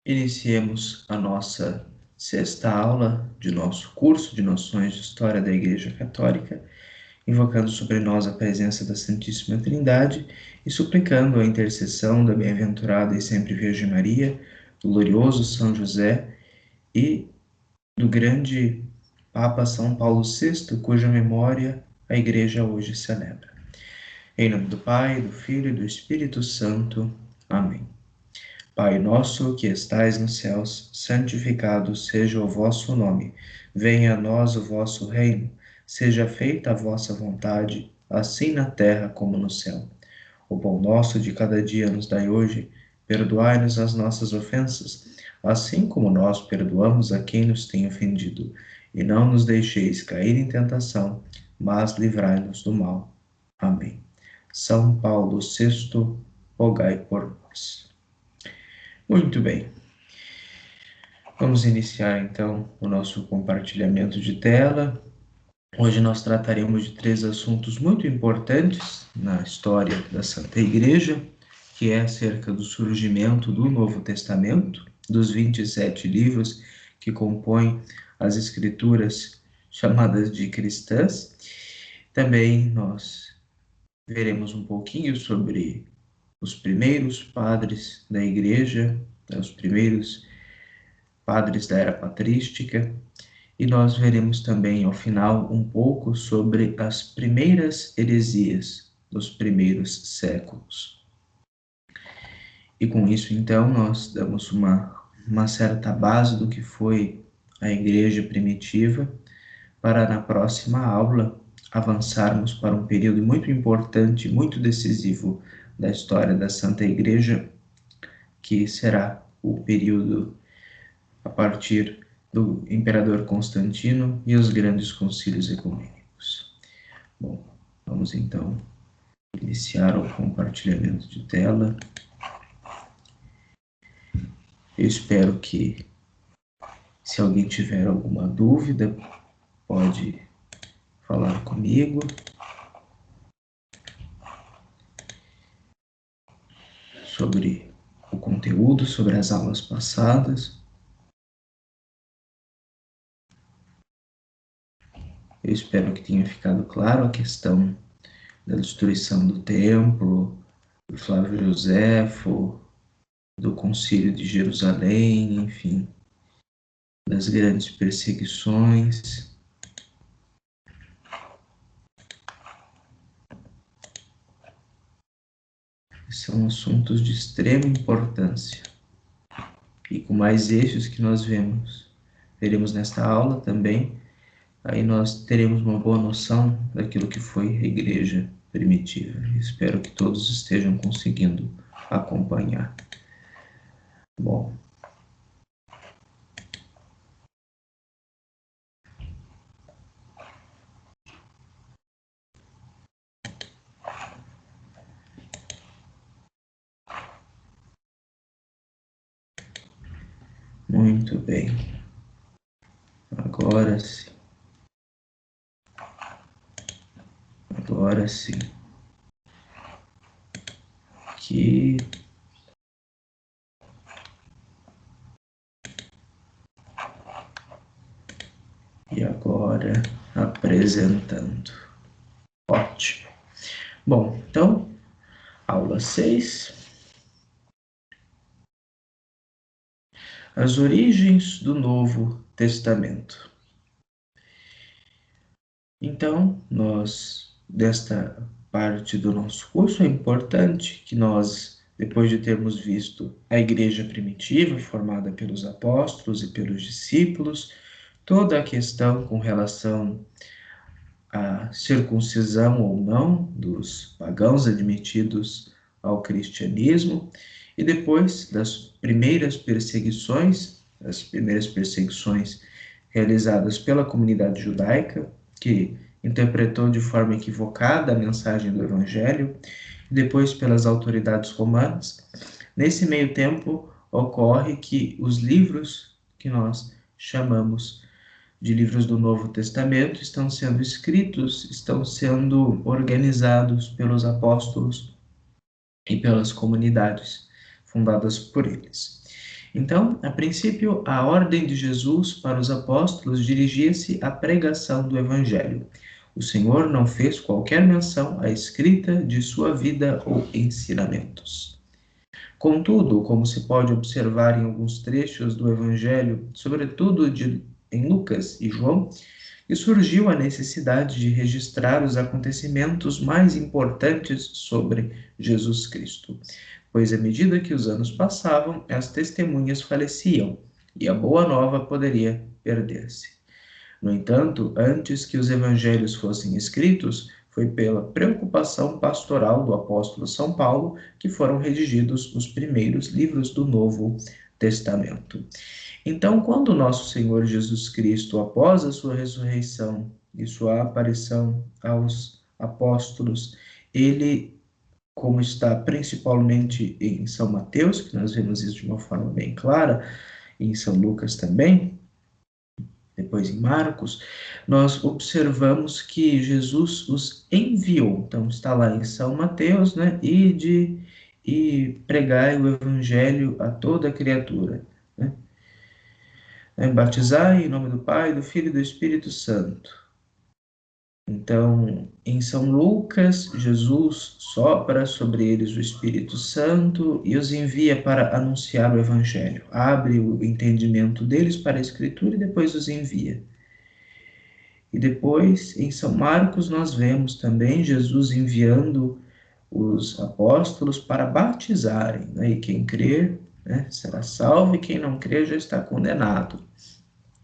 Iniciemos a nossa sexta aula de nosso curso de Noções de História da Igreja Católica, invocando sobre nós a presença da Santíssima Trindade e suplicando a intercessão da bem-aventurada e sempre Virgem Maria, do glorioso São José e do grande Papa São Paulo VI, cuja memória a Igreja hoje celebra. Em nome do Pai, do Filho e do Espírito Santo. Amém. Pai nosso que estais nos céus, santificado seja o vosso nome. Venha a nós o vosso reino. Seja feita a vossa vontade, assim na terra como no céu. O pão nosso de cada dia nos dai hoje. Perdoai-nos as nossas ofensas, assim como nós perdoamos a quem nos tem ofendido. E não nos deixeis cair em tentação, mas livrai-nos do mal. Amém. São Paulo VI, rogai por nós. Muito bem. Vamos iniciar então o nosso compartilhamento de tela. Hoje nós trataremos de 3 assuntos muito importantes na história da Santa Igreja, que é acerca do surgimento do Novo Testamento, dos 27 livros que compõem as escrituras chamadas de cristãs. Também nós veremos um pouquinho sobre os primeiros padres da Igreja, os primeiros padres da era patrística, e nós veremos também, ao final, um pouco sobre as primeiras heresias dos primeiros séculos. E com isso, então, nós damos uma certa base do que foi a Igreja primitiva, para na próxima aula avançarmos para um período muito importante, muito decisivo da história da Santa Igreja, que será o período a partir do imperador Constantino e os grandes concílios ecumênicos. Bom, vamos então iniciar o compartilhamento de tela. Eu espero que, se alguém tiver alguma dúvida, pode falar comigo. Sobre o conteúdo, sobre as aulas passadas. Eu espero que tenha ficado claro a questão da destruição do templo, do Flávio Joséfo, do Concílio de Jerusalém, enfim, das grandes perseguições. São assuntos de extrema importância. E com mais eixos que nós veremos nesta aula também, aí nós teremos uma boa noção daquilo que foi a Igreja primitiva. Espero que todos estejam conseguindo acompanhar. Bom. Muito bem. Agora sim. Agora sim. Aqui. E agora apresentando. Ótimo. Bom, então, aula 6. As origens do Novo Testamento. Então, desta parte do nosso curso, é importante que nós, depois de termos visto a Igreja primitiva, formada pelos apóstolos e pelos discípulos, toda a questão com relação à circuncisão ou não dos pagãos admitidos ao cristianismo, e depois das primeiras perseguições realizadas pela comunidade judaica, que interpretou de forma equivocada a mensagem do Evangelho, e depois pelas autoridades romanas. Nesse meio tempo, ocorre que os livros que nós chamamos de livros do Novo Testamento estão sendo escritos, estão sendo organizados pelos apóstolos e pelas comunidades fundadas por eles. Então, a princípio, a ordem de Jesus para os apóstolos dirigia-se à pregação do Evangelho. O Senhor não fez qualquer menção à escrita de sua vida ou ensinamentos. Contudo, como se pode observar em alguns trechos do Evangelho, sobretudo em Lucas e João, e surgiu a necessidade de registrar os acontecimentos mais importantes sobre Jesus Cristo, pois à medida que os anos passavam, as testemunhas faleciam e a boa nova poderia perder-se. No entanto, antes que os evangelhos fossem escritos, foi pela preocupação pastoral do apóstolo São Paulo que foram redigidos os primeiros livros do Novo Testamento. Então, quando nosso Senhor Jesus Cristo, após a sua ressurreição e sua aparição aos apóstolos, ele, como está principalmente em São Mateus, que nós vemos isso de uma forma bem clara, e em São Lucas também, depois em Marcos, nós observamos que Jesus os enviou. Então, está lá em São Mateus, né? E pregai o evangelho a toda criatura, né? Batizai em nome do Pai, do Filho e do Espírito Santo. Então, em São Lucas, Jesus sopra sobre eles o Espírito Santo e os envia para anunciar o Evangelho. Abre o entendimento deles para a Escritura e depois os envia. E depois, em São Marcos, nós vemos também Jesus enviando os apóstolos para batizarem, né? E quem crer, né, será salvo, e quem não crer já está condenado.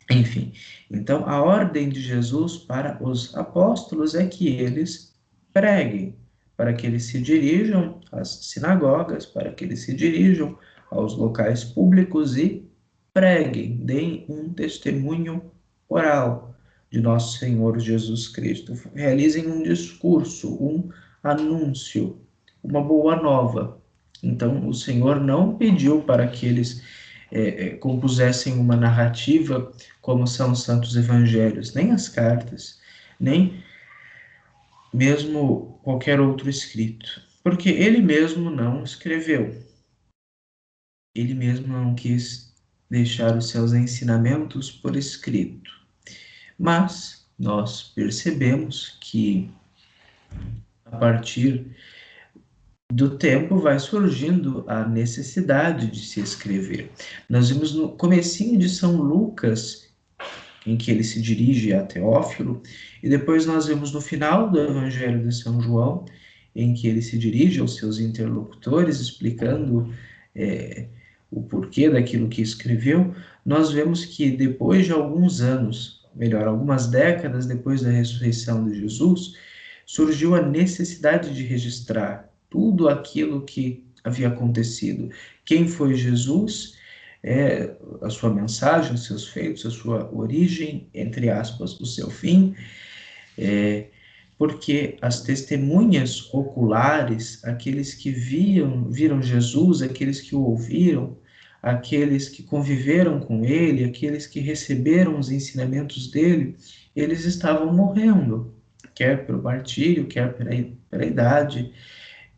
Enfim, então a ordem de Jesus para os apóstolos é que eles preguem, para que eles se dirijam às sinagogas, para que eles se dirijam aos locais públicos e preguem, deem um testemunho oral de nosso Senhor Jesus Cristo. Realizem um discurso, um anúncio, uma boa nova. Então, o Senhor não pediu para que eles compusessem uma narrativa como são os santos evangelhos, nem as cartas, nem mesmo qualquer outro escrito, porque ele mesmo não escreveu, ele mesmo não quis deixar os seus ensinamentos por escrito. Mas nós percebemos que a partir do tempo vai surgindo a necessidade de se escrever. Nós vimos no comecinho de São Lucas, em que ele se dirige a Teófilo, e depois nós vemos no final do Evangelho de São João, em que ele se dirige aos seus interlocutores, explicando o porquê daquilo que escreveu. Nós vemos que depois de alguns anos, melhor, algumas décadas depois da ressurreição de Jesus, surgiu a necessidade de registrar tudo aquilo que havia acontecido. Quem foi Jesus, a sua mensagem, os seus feitos, a sua origem, entre aspas, o seu fim, porque as testemunhas oculares, aqueles que viram Jesus, aqueles que o ouviram, aqueles que conviveram com ele, aqueles que receberam os ensinamentos dele, eles estavam morrendo, quer pelo martírio, quer pela idade.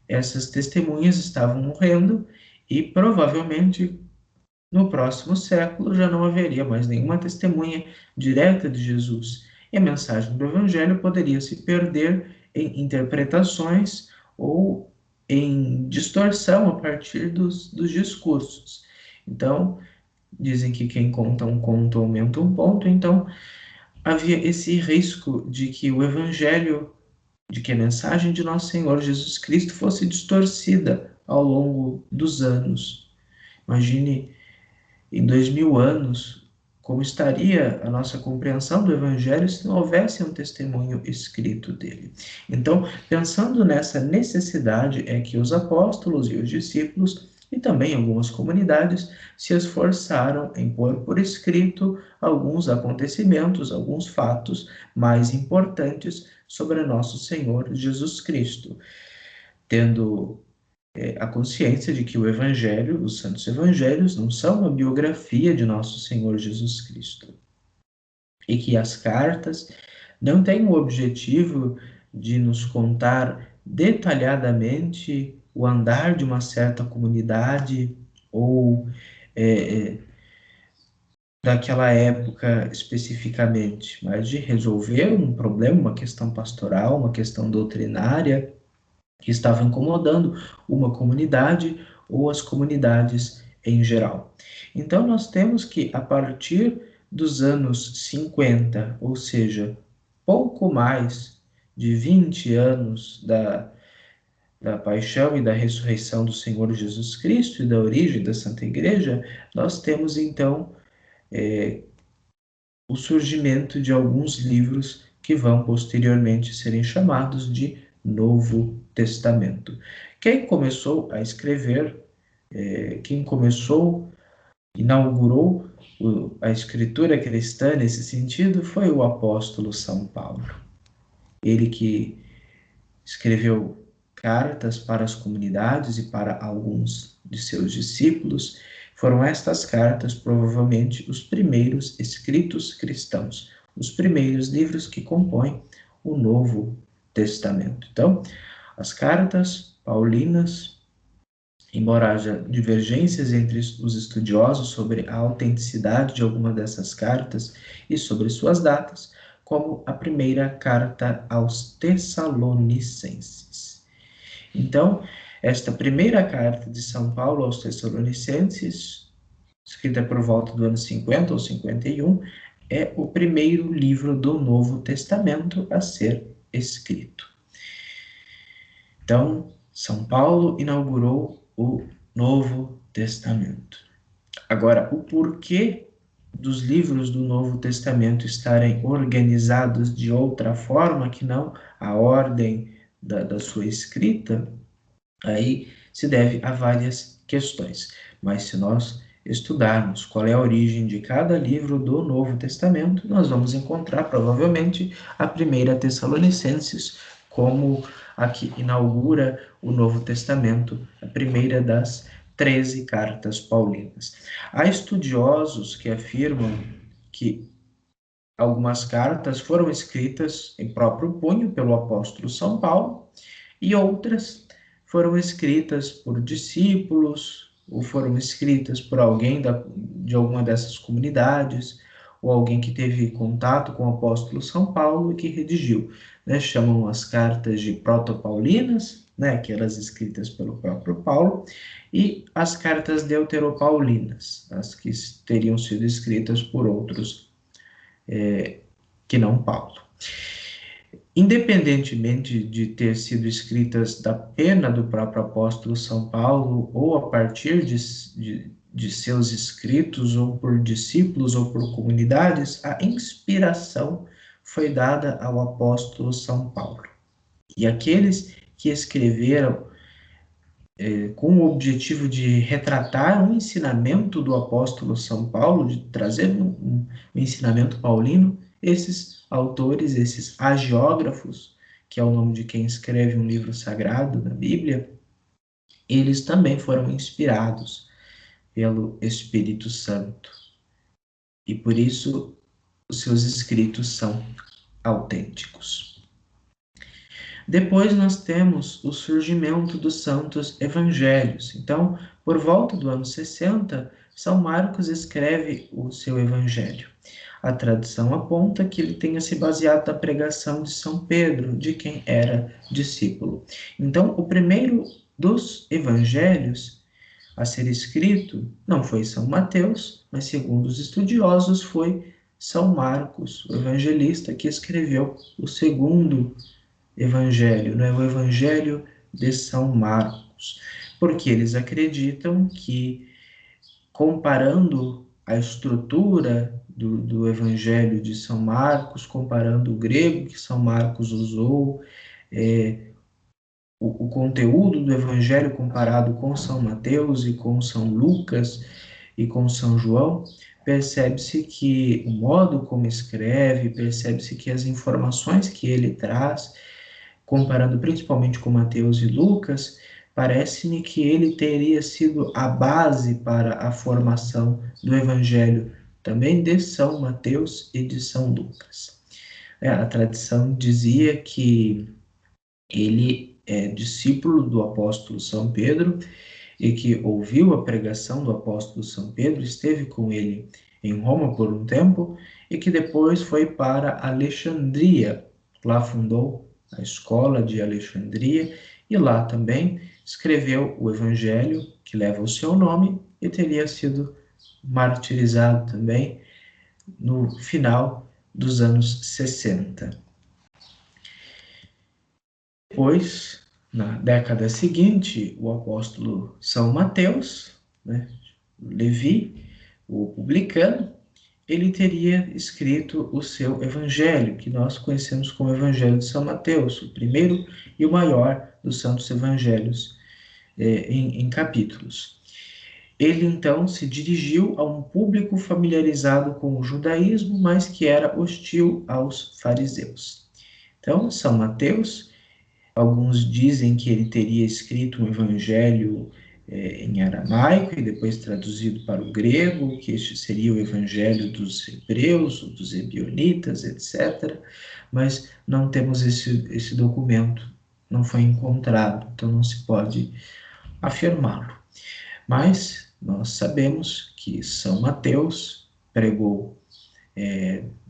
Essas testemunhas estavam morrendo e provavelmente no próximo século já não haveria mais nenhuma testemunha direta de Jesus. E a mensagem do Evangelho poderia se perder em interpretações ou em distorção a partir dos discursos. Então, dizem que quem conta um conto aumenta um ponto, então havia esse risco de que o Evangelho, de que a mensagem de nosso Senhor Jesus Cristo fosse distorcida ao longo dos anos. Imagine em 2000 anos como estaria a nossa compreensão do Evangelho se não houvesse um testemunho escrito dele. Então, pensando nessa necessidade, é que os apóstolos e os discípulos e também algumas comunidades se esforçaram em pôr por escrito alguns acontecimentos, alguns fatos mais importantes sobre nosso Senhor Jesus Cristo, tendo a consciência de que o Evangelho, os Santos Evangelhos, não são uma biografia de nosso Senhor Jesus Cristo, e que as cartas não têm o objetivo de nos contar detalhadamente o andar de uma certa comunidade ou daquela época especificamente, mas de resolver um problema, uma questão pastoral, uma questão doutrinária que estava incomodando uma comunidade ou as comunidades em geral. Então, nós temos que, a partir dos anos 50, ou seja, pouco mais de 20 anos da paixão e da ressurreição do Senhor Jesus Cristo e da origem da Santa Igreja, nós temos então o surgimento de alguns livros que vão posteriormente serem chamados de Novo Testamento. Quem começou a escrever, quem começou, inaugurou a escritura cristã nesse sentido foi o apóstolo São Paulo. Ele que escreveu cartas para as comunidades e para alguns de seus discípulos. Foram estas cartas, provavelmente, os primeiros escritos cristãos, os primeiros livros que compõem o Novo Testamento. Então, as cartas paulinas, embora haja divergências entre os estudiosos sobre a autenticidade de alguma dessas cartas e sobre suas datas, como a primeira carta aos Tessalonicenses. Então, esta primeira carta de São Paulo aos Tessalonicenses, escrita por volta do ano 50 ou 51, é o primeiro livro do Novo Testamento a ser escrito. Então, São Paulo inaugurou o Novo Testamento. Agora, o porquê dos livros do Novo Testamento estarem organizados de outra forma que não a ordem da sua escrita, aí se deve a várias questões. Mas se nós estudarmos qual é a origem de cada livro do Novo Testamento, nós vamos encontrar provavelmente a primeira Tessalonicenses como a que inaugura o Novo Testamento, a primeira das 13 cartas paulinas. Há estudiosos que afirmam que algumas cartas foram escritas em próprio punho pelo apóstolo São Paulo e outras foram escritas por discípulos ou foram escritas por alguém de alguma dessas comunidades ou alguém que teve contato com o apóstolo São Paulo e que redigiu. Chamam as cartas de protopaulinas, aquelas escritas pelo próprio Paulo, e as cartas deuteropaulinas, as que teriam sido escritas por outros que não Paulo. Independentemente de ter sido escritas da pena do próprio apóstolo São Paulo ou a partir de seus escritos ou por discípulos ou por comunidades, a inspiração foi dada ao apóstolo São Paulo. E aqueles que escreveram com o objetivo de retratar um ensinamento do apóstolo São Paulo, de trazer um ensinamento paulino, esses autores, esses hagiógrafos, que é o nome de quem escreve um livro sagrado da Bíblia, eles também foram inspirados pelo Espírito Santo. E por isso os seus escritos são autênticos. Depois nós temos o surgimento dos santos evangelhos. Então, por volta do ano 60, São Marcos escreve o seu evangelho. A tradição aponta que ele tenha se baseado na pregação de São Pedro, de quem era discípulo. Então, o primeiro dos evangelhos a ser escrito não foi São Mateus, mas, segundo os estudiosos, foi São Marcos, o evangelista, que escreveu o segundo evangelho, o evangelho de São Marcos, porque eles acreditam que, comparando a estrutura do evangelho de São Marcos, comparando o grego que São Marcos usou, o conteúdo do evangelho comparado com São Mateus e com São Lucas e com São João, percebe-se que o modo como escreve, percebe-se que as informações que ele traz, comparando principalmente com Mateus e Lucas, parece-me que ele teria sido a base para a formação do Evangelho também de São Mateus e de São Lucas. A tradição dizia que ele é discípulo do apóstolo São Pedro e que ouviu a pregação do apóstolo São Pedro, esteve com ele em Roma por um tempo e que depois foi para Alexandria. Lá fundou a escola de Alexandria e lá também escreveu o Evangelho que leva o seu nome e teria sido martirizado também no final dos anos 60. Depois, na década seguinte, o apóstolo São Mateus, né, Levi, o publicano, ele teria escrito o seu evangelho, que nós conhecemos como Evangelho de São Mateus, o primeiro e o maior dos santos evangelhos em capítulos. Ele então se dirigiu a um público familiarizado com o judaísmo, mas que era hostil aos fariseus. Então, São Mateus, alguns dizem que ele teria escrito um evangelho em aramaico e depois traduzido para o grego, que este seria o evangelho dos hebreus, dos ebionitas, etc. Mas não temos esse documento, não foi encontrado, então não se pode afirmá-lo. Mas nós sabemos que São Mateus pregou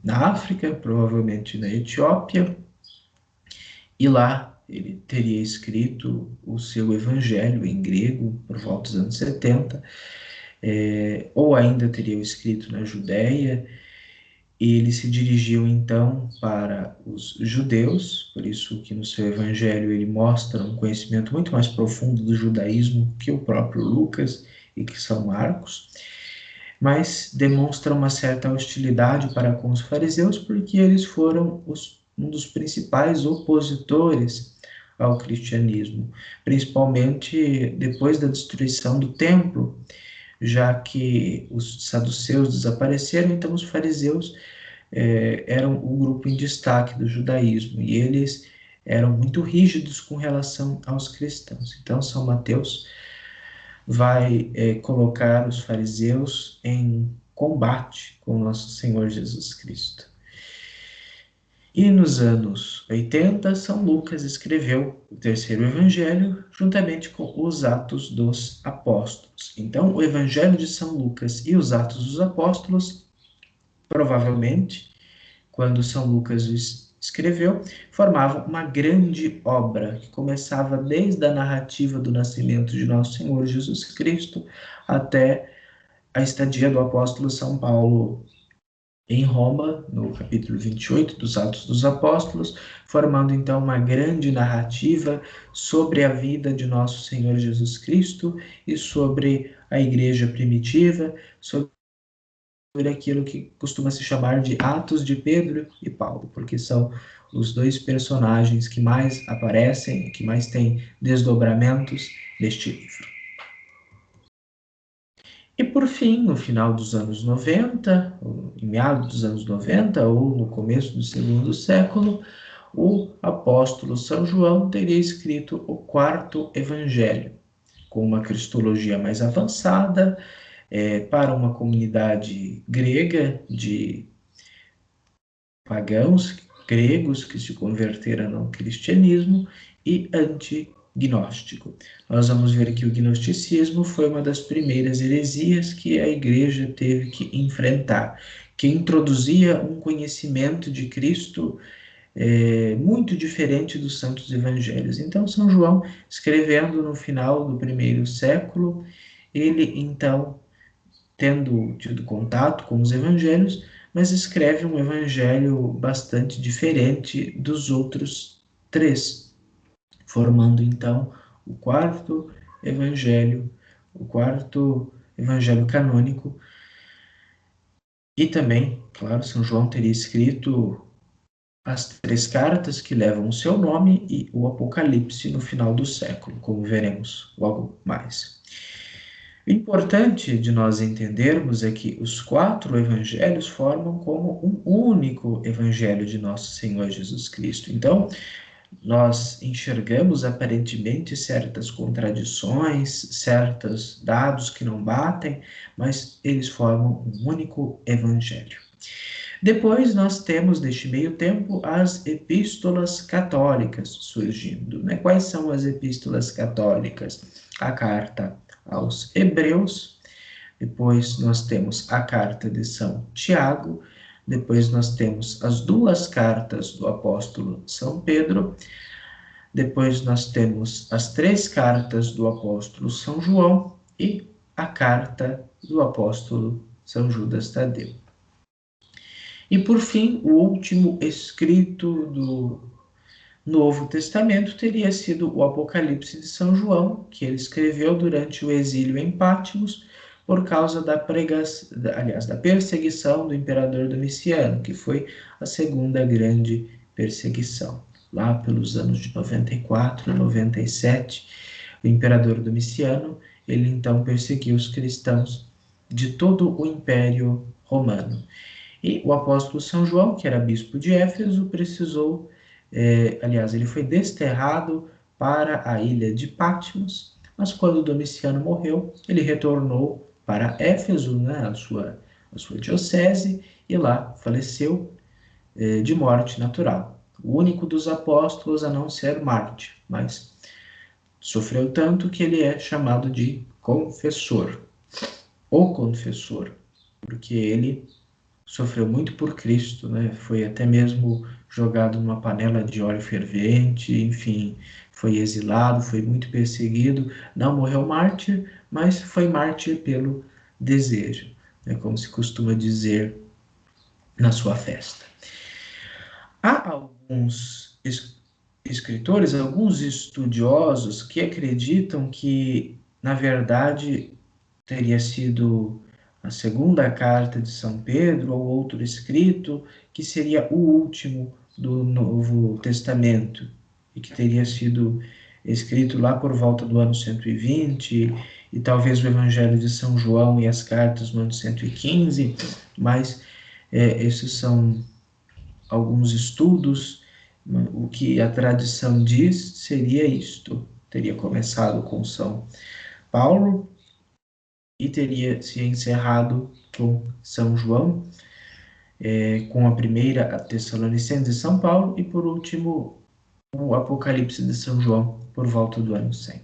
na África, provavelmente na Etiópia, e lá ele teria escrito o seu evangelho em grego por volta dos anos 70, ou ainda teria escrito na Judéia, e ele se dirigiu então para os judeus, por isso que no seu evangelho ele mostra um conhecimento muito mais profundo do judaísmo que o próprio Lucas e que São Marcos, mas demonstra uma certa hostilidade para com os fariseus, porque eles foram um dos principais opositores ao cristianismo, principalmente depois da destruição do templo, já que os saduceus desapareceram, então os fariseus eram o grupo em destaque do judaísmo, e eles eram muito rígidos com relação aos cristãos. Então, São Mateus vai colocar os fariseus em combate com nosso Senhor Jesus Cristo. E nos anos 80, São Lucas escreveu o terceiro evangelho, juntamente com os Atos dos Apóstolos. Então, o evangelho de São Lucas e os Atos dos Apóstolos, provavelmente, quando São Lucas escreveu, formavam uma grande obra que começava desde a narrativa do nascimento de nosso Senhor Jesus Cristo até a estadia do apóstolo São Paulo em Roma, no capítulo 28 dos Atos dos Apóstolos, formando então uma grande narrativa sobre a vida de nosso Senhor Jesus Cristo e sobre a igreja primitiva, sobre aquilo que costuma se chamar de Atos de Pedro e Paulo, porque são os dois personagens que mais aparecem, que mais têm desdobramentos deste livro. E por fim, no final dos anos 90, em meados dos anos 90 ou no começo do segundo século, o apóstolo São João teria escrito o quarto evangelho, com uma cristologia mais avançada, para uma comunidade grega de pagãos gregos que se converteram ao cristianismo e antignóstico. Nós vamos ver que o gnosticismo foi uma das primeiras heresias que a igreja teve que enfrentar, que introduzia um conhecimento de Cristo muito diferente dos santos evangelhos. Então, São João, escrevendo no final do primeiro século, ele então, tendo tido contato com os evangelhos, mas escreve um evangelho bastante diferente dos outros três, formando então o quarto evangelho canônico. E também, claro, São João teria escrito as três cartas que levam o seu nome e o Apocalipse no final do século, como veremos logo mais. O importante de nós entendermos é que os quatro evangelhos formam como um único evangelho de nosso Senhor Jesus Cristo. Então, nós enxergamos aparentemente certas contradições, certos dados que não batem, mas eles formam um único evangelho. Depois nós temos, neste meio tempo, as epístolas católicas surgindo, né? Quais são as epístolas católicas? A carta aos Hebreus, depois nós temos a carta de São Tiago, depois nós temos as duas cartas do apóstolo São Pedro, depois nós temos as três cartas do apóstolo São João e a carta do apóstolo São Judas Tadeu. E por fim, o último escrito do Novo Testamento teria sido o Apocalipse de São João, que ele escreveu durante o exílio em Patmos, por causa da perseguição do imperador Domiciano, que foi a segunda grande perseguição. Lá pelos anos de 94 e 97, o imperador Domiciano, ele então perseguiu os cristãos de todo o Império Romano. E o apóstolo São João, que era bispo de Éfeso, precisou, ele foi desterrado para a ilha de Patmos, mas quando Domiciano morreu, ele retornou para Éfeso, né, a sua diocese, e lá faleceu de morte natural. O único dos apóstolos a não ser Marte, mas sofreu tanto que ele é chamado de confessor, o confessor, porque ele sofreu muito por Cristo, né? Foi até mesmo jogado numa panela de óleo fervente, enfim, foi exilado, foi muito perseguido, não morreu mártir, mas foi mártir pelo desejo, né? Como se costuma dizer na sua festa. Há alguns escritores, alguns estudiosos que acreditam que, na verdade, teria sido a segunda carta de São Pedro ou outro escrito, que seria o último do Novo Testamento, e que teria sido escrito lá por volta do ano 120, e talvez o Evangelho de São João e as cartas no ano 115, mas esses são alguns estudos. O que a tradição diz seria isto: teria começado com São Paulo e teria se encerrado com São João, com a primeira a Tessalonicenses de São Paulo e, por último, o Apocalipse de São João, por volta do ano 100.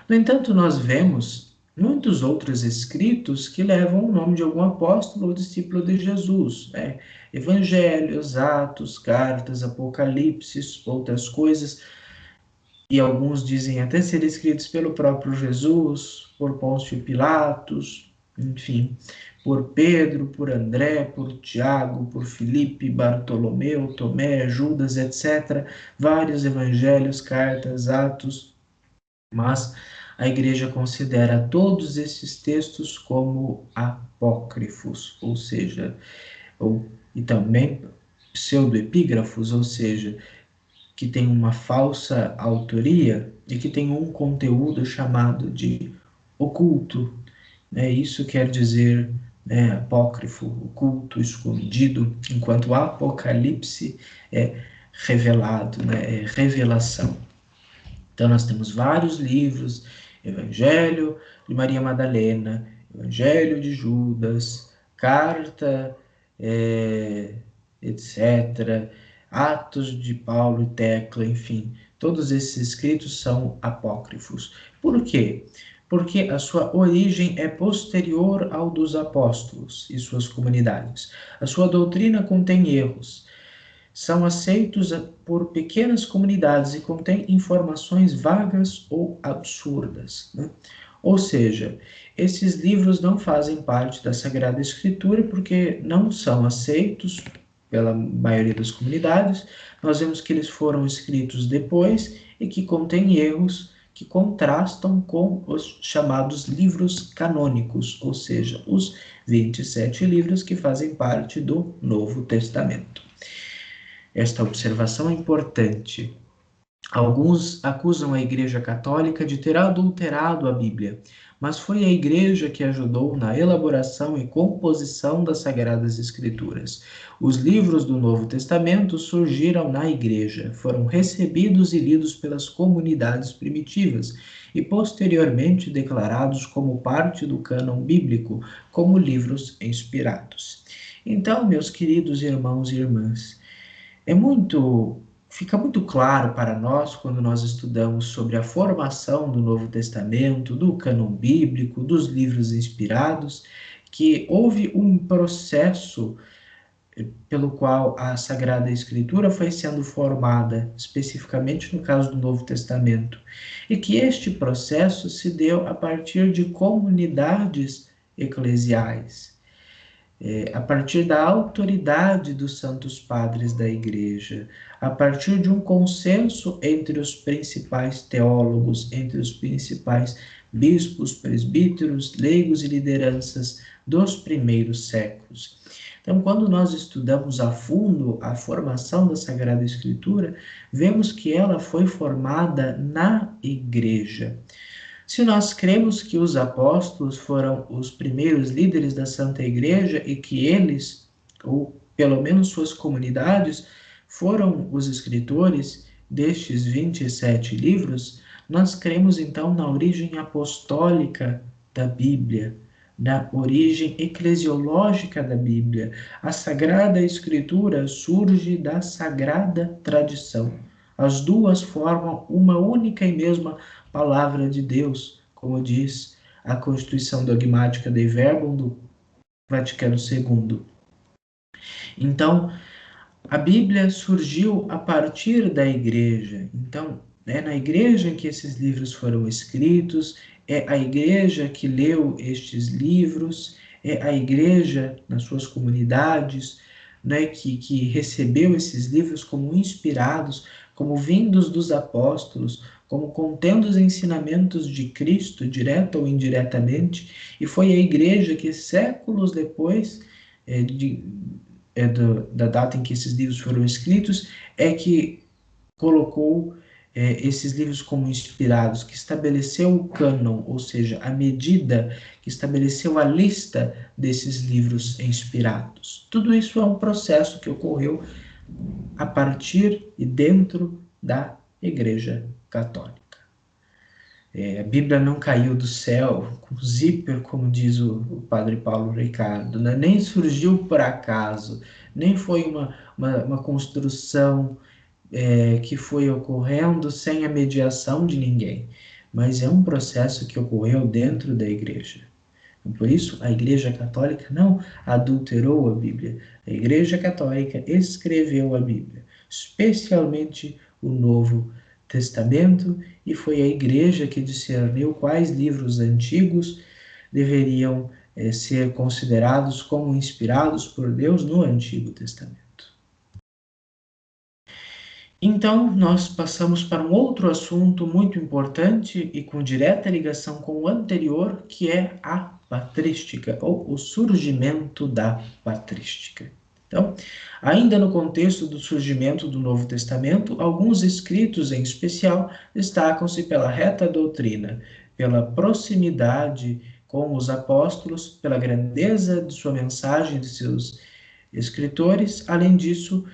No entanto, nós vemos muitos outros escritos que levam o nome de algum apóstolo ou discípulo de Jesus, né? Evangelhos, Atos, cartas, Apocalipses, outras coisas, e alguns dizem até ser escritos pelo próprio Jesus, por Pôncio Pilatos, enfim, por Pedro, por André, por Tiago, por Filipe, Bartolomeu, Tomé, Judas, etc. Vários evangelhos, cartas, atos, mas a igreja considera todos esses textos como apócrifos, ou seja, e também pseudoepígrafos, ou seja, que tem uma falsa autoria e que tem um conteúdo chamado de oculto. Né? Isso quer dizer, né, apócrifo, oculto, escondido, enquanto o Apocalipse é revelado, né, é revelação. Então nós temos vários livros: Evangelho de Maria Madalena, Evangelho de Judas, Carta, etc., Atos de Paulo e Tecla, enfim, todos esses escritos são apócrifos. Por quê? Porque a sua origem é posterior ao dos apóstolos e suas comunidades. A sua doutrina contém erros, são aceitos por pequenas comunidades e contém informações vagas ou absurdas, né? Ou seja, esses livros não fazem parte da Sagrada Escritura porque não são aceitos pela maioria das comunidades. Nós vemos que eles foram escritos depois e que contêm erros que contrastam com os chamados livros canônicos, ou seja, os 27 livros que fazem parte do Novo Testamento. Esta observação é importante. Alguns acusam a Igreja Católica de ter adulterado a Bíblia, mas foi a Igreja que ajudou na elaboração e composição das Sagradas Escrituras. Os livros do Novo Testamento surgiram na Igreja, foram recebidos e lidos pelas comunidades primitivas e posteriormente declarados como parte do cânon bíblico, como livros inspirados. Então, meus queridos irmãos e irmãs, é muito Fica muito claro para nós quando nós estudamos sobre a formação do Novo Testamento, do cânon bíblico, dos livros inspirados, que houve um processo pelo qual a Sagrada Escritura foi sendo formada, especificamente no caso do Novo Testamento, e que este processo se deu a partir de comunidades eclesiais, a partir da autoridade dos santos padres da Igreja, a partir de um consenso entre os principais teólogos, entre os principais bispos, presbíteros, leigos e lideranças dos primeiros séculos. Então, quando nós estudamos a fundo a formação da Sagrada Escritura, vemos que ela foi formada na Igreja. Se nós cremos que os apóstolos foram os primeiros líderes da Santa Igreja e que eles, ou pelo menos suas comunidades, foram os escritores destes 27 livros, nós cremos então na origem apostólica da Bíblia, na origem eclesiológica da Bíblia. A Sagrada Escritura surge da Sagrada Tradição. As duas formam uma única e mesma palavra de Deus, como diz a Constituição Dogmática Dei Verbum do Vaticano II. Então, a Bíblia surgiu a partir da Igreja. Então, é na Igreja que esses livros foram escritos, é a Igreja que leu estes livros, é a Igreja, nas suas comunidades, né, que recebeu esses livros como inspirados, como vindos dos apóstolos, como contendo os ensinamentos de Cristo, direta ou indiretamente, e foi a Igreja que séculos depois da data em que esses livros foram escritos, é que colocou esses livros como inspirados, que estabeleceu o cânon, ou seja, a medida, que estabeleceu a lista desses livros inspirados. Tudo isso é um processo que ocorreu a partir e dentro da Igreja Católica. A Bíblia não caiu do céu com zíper, como diz o padre Paulo Ricardo, né? Nem surgiu por acaso, nem foi uma construção que foi ocorrendo sem a mediação de ninguém, mas é um processo que ocorreu dentro da Igreja. Por isso, a Igreja Católica não adulterou a Bíblia. A Igreja Católica escreveu a Bíblia, especialmente o Novo Testamento, e foi a Igreja que discerniu quais livros antigos deveriam ser considerados como inspirados por Deus no Antigo Testamento. Então, nós passamos para um outro assunto muito importante e com direta ligação com o anterior, que é a patrística, ou o surgimento da patrística. Então, ainda no contexto do surgimento do Novo Testamento, alguns escritos em especial destacam-se pela reta doutrina, pela proximidade com os apóstolos, pela grandeza de sua mensagem, de seus escritores. Além disso,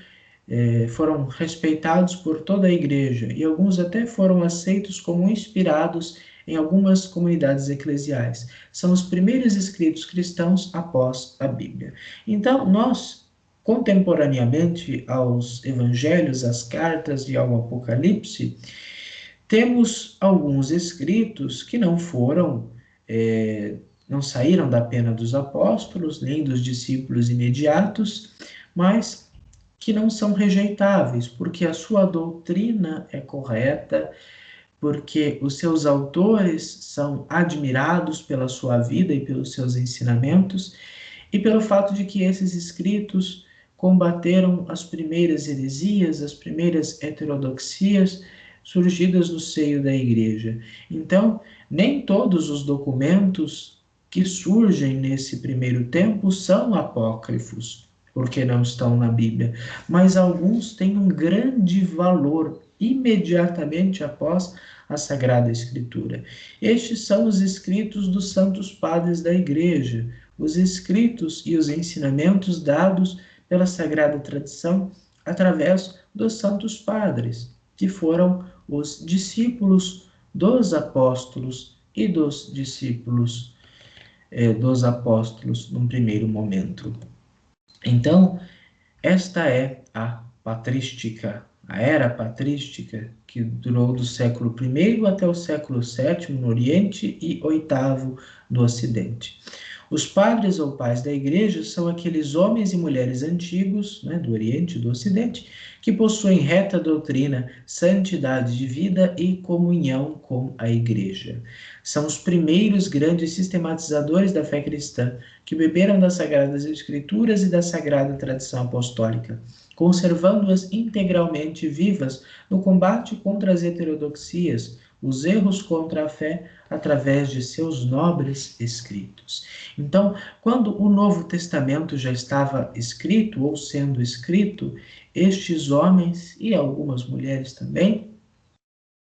foram respeitados por toda a igreja e alguns até foram aceitos como inspirados em algumas comunidades eclesiais. São os primeiros escritos cristãos após a Bíblia. Então, nós, contemporaneamente aos evangelhos, às cartas e ao Apocalipse, temos alguns escritos que não foram, não saíram da pena dos apóstolos, nem dos discípulos imediatos, mas que não são rejeitáveis, porque a sua doutrina é correta, porque os seus autores são admirados pela sua vida e pelos seus ensinamentos, e pelo fato de que esses escritos combateram as primeiras heresias, as primeiras heterodoxias surgidas no seio da igreja. Então, nem todos os documentos que surgem nesse primeiro tempo são apócrifos, porque não estão na Bíblia, mas alguns têm um grande valor imediatamente após a Sagrada Escritura. Estes são os escritos dos santos padres da Igreja, os escritos e os ensinamentos dados pela Sagrada Tradição através dos santos padres, que foram os discípulos dos apóstolos e dos discípulos dos apóstolos num primeiro momento. Então, esta é a patrística, a era patrística, que durou do século I até o século VII no Oriente e VIII no Ocidente. Os padres ou pais da igreja são aqueles homens e mulheres antigos, né, do Oriente e do Ocidente, que possuem reta doutrina, santidade de vida e comunhão com a igreja. São os primeiros grandes sistematizadores da fé cristã, que beberam das sagradas escrituras e da sagrada tradição apostólica, conservando-as integralmente vivas no combate contra as heterodoxias, os erros contra a fé, através de seus nobres escritos. Então, quando o Novo Testamento já estava escrito ou sendo escrito, estes homens e algumas mulheres também,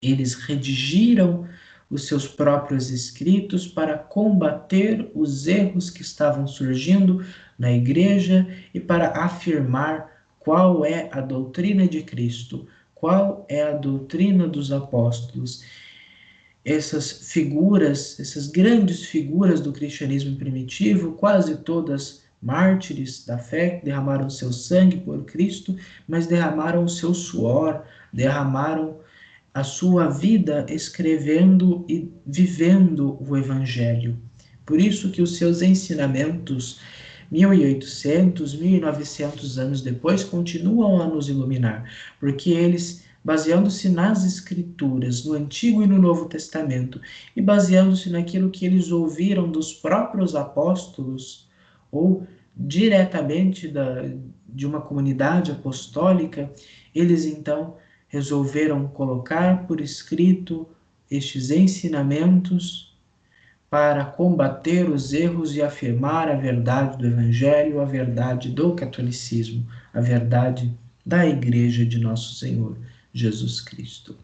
eles redigiram os seus próprios escritos para combater os erros que estavam surgindo na igreja e para afirmar qual é a doutrina de Cristo, qual é a doutrina dos apóstolos. Essas figuras, essas grandes figuras do cristianismo primitivo, quase todas mártires da fé, derramaram seu sangue por Cristo, mas derramaram o seu suor, derramaram a sua vida escrevendo e vivendo o Evangelho. Por isso que os seus ensinamentos, 1800, 1900 anos depois, continuam a nos iluminar, porque eles, baseando-se nas Escrituras, no Antigo e no Novo Testamento, e baseando-se naquilo que eles ouviram dos próprios apóstolos, ou diretamente de uma comunidade apostólica, eles então resolveram colocar por escrito estes ensinamentos para combater os erros e afirmar a verdade do Evangelho, a verdade do catolicismo, a verdade da Igreja de Nosso Senhor Jesus Cristo.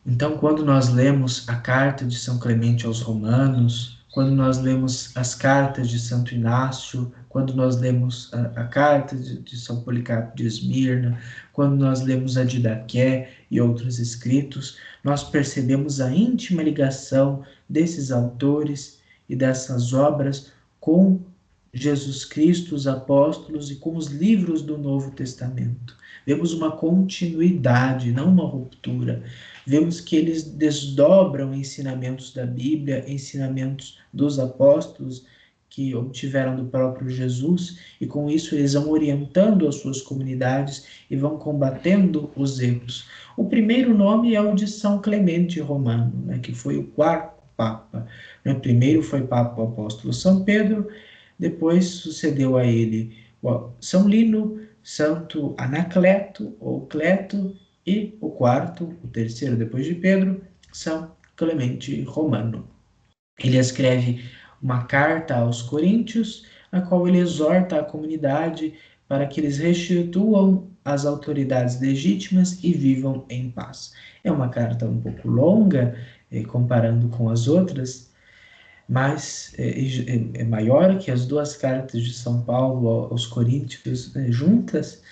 Então, quando nós lemos a carta de São Clemente aos Romanos, quando nós lemos as cartas de Santo Inácio, quando nós lemos a carta de São Policarpo de Esmirna, quando nós lemos a Didaqué e outros escritos, nós percebemos a íntima ligação desses autores e dessas obras com Jesus Cristo, os apóstolos e com os livros do Novo Testamento. Vemos uma continuidade, não uma ruptura. Vemos que eles desdobram ensinamentos da Bíblia, ensinamentos dos apóstolos que obtiveram do próprio Jesus, e com isso eles vão orientando as suas comunidades e vão combatendo os erros. O primeiro nome é o de São Clemente Romano, né, que foi o quarto Papa. Né? Primeiro foi Papa o apóstolo São Pedro, depois sucedeu a ele São Lino, Santo Anacleto ou Cleto, e o quarto, o terceiro depois de Pedro, São Clemente Romano. Ele escreve uma carta aos Coríntios, na qual ele exorta a comunidade para que eles restituam as autoridades legítimas e vivam em paz. É uma carta um pouco longa, comparando com as outras, mas é maior que as duas cartas de São Paulo aos Coríntios, né, juntas,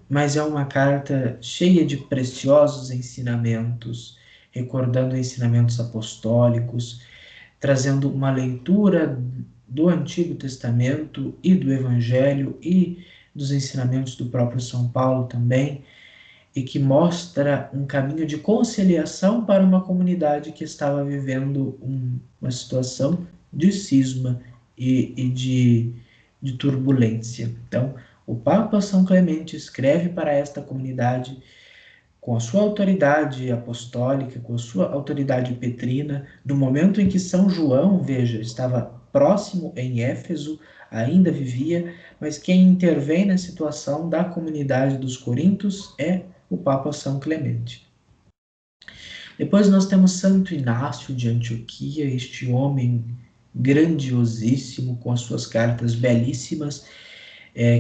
mas é uma carta cheia de preciosos ensinamentos, recordando ensinamentos apostólicos, trazendo uma leitura do Antigo Testamento e do Evangelho e dos ensinamentos do próprio São Paulo também, e que mostra um caminho de conciliação para uma comunidade que estava vivendo uma situação de cisma e de turbulência. Então, o Papa São Clemente escreve para esta comunidade com a sua autoridade apostólica, com a sua autoridade petrina, no momento em que São João, veja, estava próximo em Éfeso, ainda vivia, mas quem intervém na situação da comunidade dos Coríntios é o Papa São Clemente. Depois nós temos Santo Inácio de Antioquia, este homem grandiosíssimo, com as suas cartas belíssimas,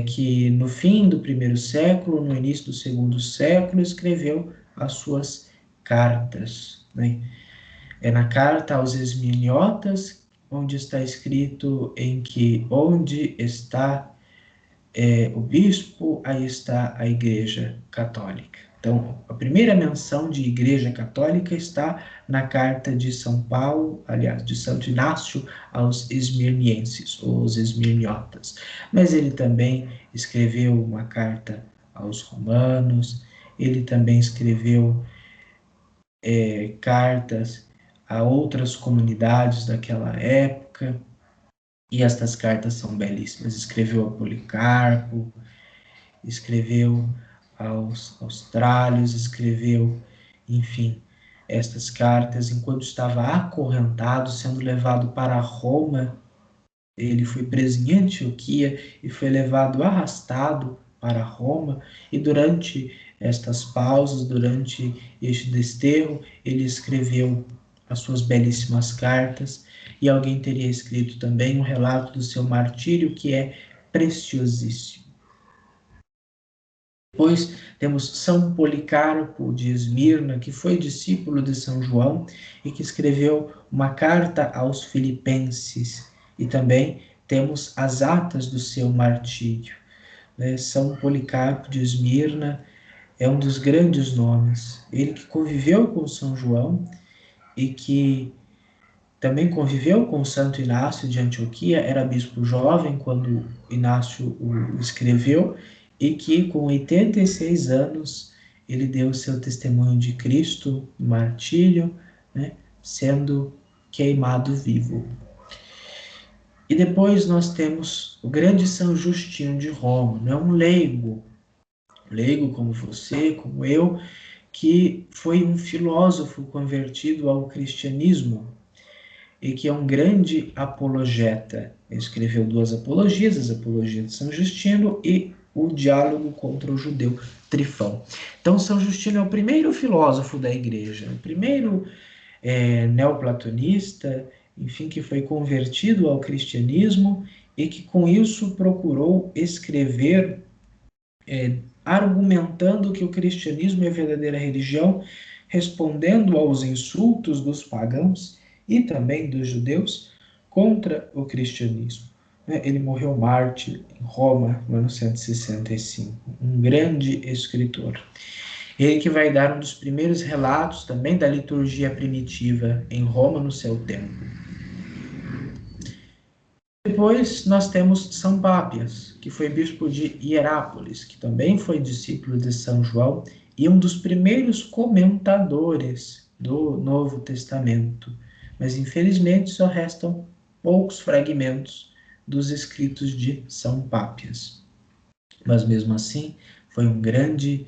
que no fim do primeiro século, no início do segundo século, escreveu as suas cartas. Né? É na carta aos Esmirniotas, onde está escrito em que onde está o bispo, aí está a Igreja Católica. Então, a primeira menção de Igreja Católica está na carta de São Paulo, aliás, de Santo Inácio aos esmirnienses, ou os esmirniotas. Mas ele também escreveu uma carta aos romanos, Ele também escreveu cartas a outras comunidades daquela época, e estas cartas são belíssimas. Escreveu a Policarpo, escreveu aos australianos, escreveu, enfim, estas cartas enquanto estava acorrentado, sendo levado para Roma. Ele foi preso em Antioquia e foi levado arrastado para Roma, e durante estas pausas, durante este desterro, ele escreveu as suas belíssimas cartas, e alguém teria escrito também um relato do seu martírio que é preciosíssimo. Depois temos São Policarpo de Esmirna, que foi discípulo de São João e que escreveu uma carta aos Filipenses. E também temos as atas do seu martírio. São Policarpo de Esmirna é um dos grandes nomes. Ele que conviveu com São João e que também conviveu com Santo Inácio de Antioquia, era bispo jovem quando Inácio o escreveu, e que com 86 anos ele deu seu testemunho de Cristo, martírio, né, sendo queimado vivo. E depois nós temos o grande São Justino de Roma, né, um leigo como você, como eu, que foi um filósofo convertido ao cristianismo, e que é um grande apologeta. Ele escreveu 2 apologias, as apologias de São Justino e o diálogo contra o judeu Trifão. Então, São Justino é o primeiro filósofo da igreja, o primeiro neoplatonista, enfim, que foi convertido ao cristianismo e que com isso procurou escrever argumentando que o cristianismo é a verdadeira religião, respondendo aos insultos dos pagãos e também dos judeus contra o cristianismo. Ele morreu mártir em Roma no ano 165, um grande escritor. Ele que vai dar um dos primeiros relatos também da liturgia primitiva em Roma no seu tempo. Depois nós temos São Pápias, que foi bispo de Hierápolis, que também foi discípulo de São João e um dos primeiros comentadores do Novo Testamento. Mas infelizmente só restam poucos fragmentos dos escritos de São Pápias. Mas mesmo assim, foi um grande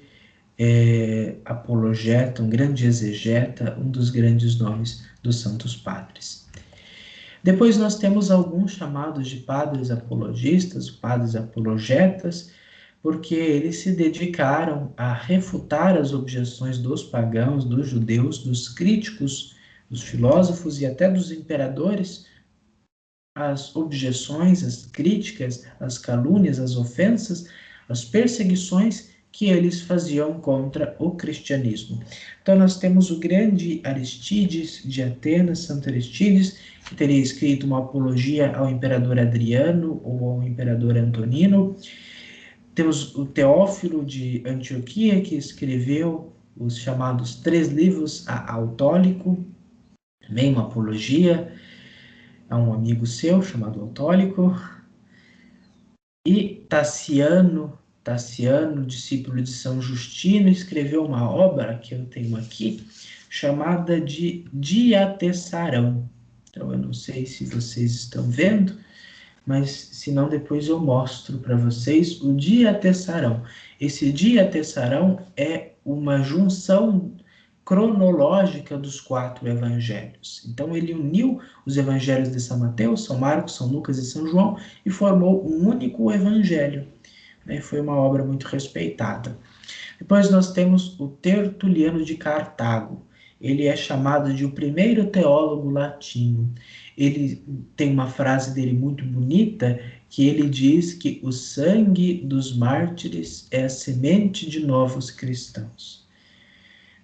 apologeta, um grande exegeta, um dos grandes nomes dos Santos Padres. Depois nós temos alguns chamados de padres apologistas, padres apologetas, porque eles se dedicaram a refutar as objeções dos pagãos, dos judeus, dos críticos, dos filósofos e até dos imperadores, as objeções, as críticas, as calúnias, as ofensas, as perseguições que eles faziam contra o cristianismo. Então nós temos o grande Aristides de Atenas, Santo Aristides, que teria escrito uma apologia ao imperador Adriano ou ao imperador Antonino. Temos o Teófilo de Antioquia, que escreveu os chamados 3 livros a Autólico, também uma apologia a um amigo seu chamado Autólico. E Tassiano, discípulo de São Justino, escreveu uma obra que eu tenho aqui, chamada de Diatessarão. Então, eu não sei se vocês estão vendo, mas se não, depois eu mostro para vocês o Diatessarão. Esse Diatessarão é uma junção cronológica dos 4 evangelhos. Então, ele uniu os evangelhos de São Mateus, São Marcos, São Lucas e São João e formou um único evangelho. Foi uma obra muito respeitada. Depois nós temos o Tertuliano de Cartago. Ele é chamado de o primeiro teólogo latino. Ele tem uma frase dele muito bonita, que ele diz que o sangue dos mártires é a semente de novos cristãos.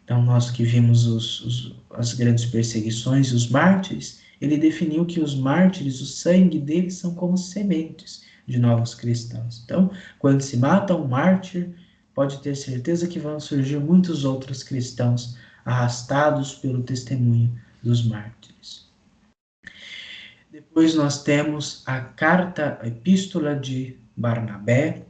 Então, nós que vimos as grandes perseguições e os mártires, ele definiu que os mártires, o sangue deles são como sementes de novos cristãos. Então, quando se mata um mártir, pode ter certeza que vão surgir muitos outros cristãos arrastados pelo testemunho dos mártires. Depois nós temos a Epístola de Barnabé,